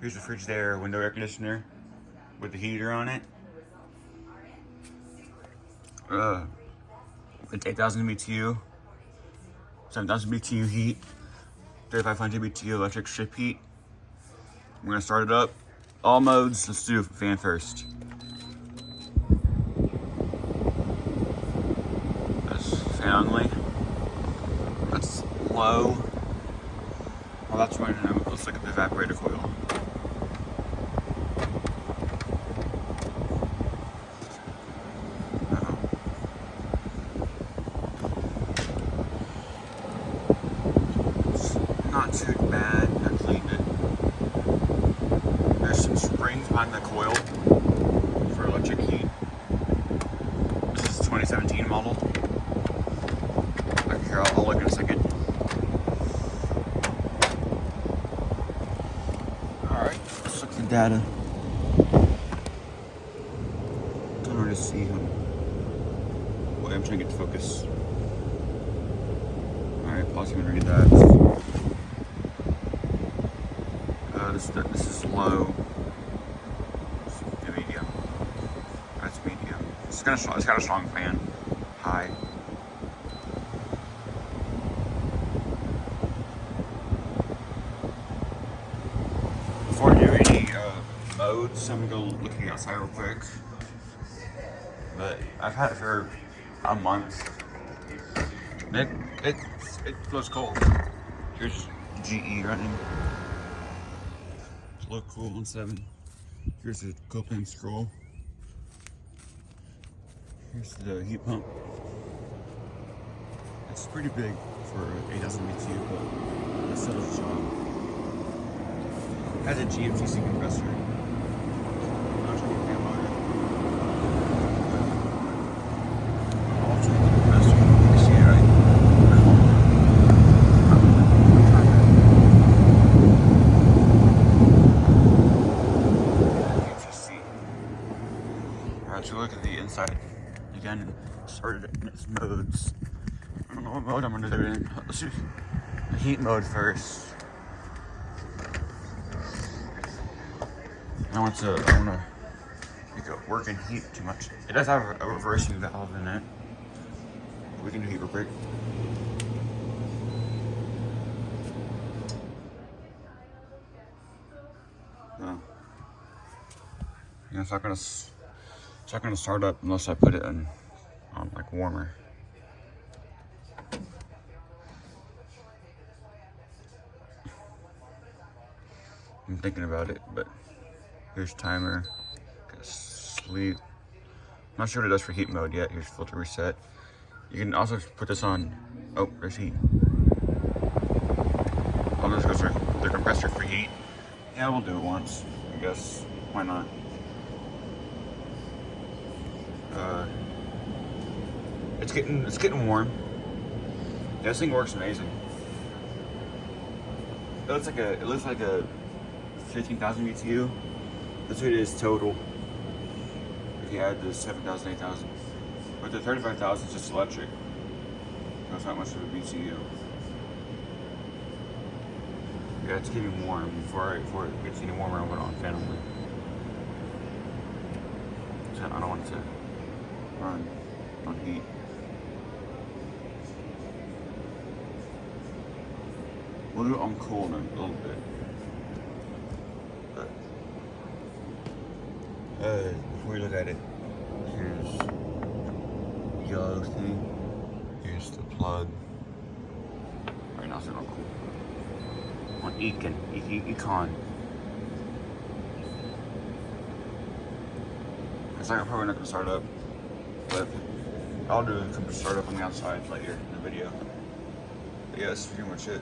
Here's the Frigidaire window air conditioner with the heater on it. It's 8,000 BTU, 7,000 BTU heat, 3,500 BTU electric strip heat. We're gonna start it up. All modes. Let's do fan first. That's fan only. That's low. Well, that's running. Let's look at the evaporator coil. Not too bad. I cleaned it. There's some springs behind the coil for electric heat. This is a 2017 model. Like here, I'll look in a second. Alright, let's look at the data. Don't really see him. Wait, I'm trying to get to focus. Alright, pause and read that. This is low. Medium. That's medium. It's got a strong fan. High. Before I do any modes, I'm gonna go look at the outside real quick. But I've had it for a month. It feels cold. Here's GE running. Look cool on 7. Here's the coupling scroll. Here's the heat pump. It's pretty big for 8,000 BTU, but it still does the job. It has a GMCC compressor. I'll show you the fan motor. I'll show you the compressor. You can see it, right? Alright, so look at the inside. Again, started in its modes. I don't know what mode I'm gonna do in. Let's do the heat mode first. I want to make it work in heat too much. It does have a reversing valve in it. We can do heat real quick. No. Yeah, it's not gonna start up unless I put it on like warmer. I'm thinking about it, but here's timer. Got sleep. I'm not sure what it does for heat mode yet. Here's filter reset. You can also put this on. Oh, there's heat. I'll just go for the compressor for heat. Yeah, we'll do it once. I guess. Why not? It's getting warm. Yeah, this thing works amazing. It looks like a 15,000 BTU. That's what it is total. If you add the 7,000, 8,000, but the 35,000 is just electric. So it's not much of a BTU. Yeah, it's getting warm. Before it gets any warmer, I'll put it on fan only. So I don't want it to run on heat. We'll do it on cool in a little bit. But before we look at it, here's the yellow thing. Here's the plug. Right now it's on cool. On Econ. It's like I'm probably not gonna start up, but I'll do a start up on the outside later in the video. But yeah, that's pretty much it.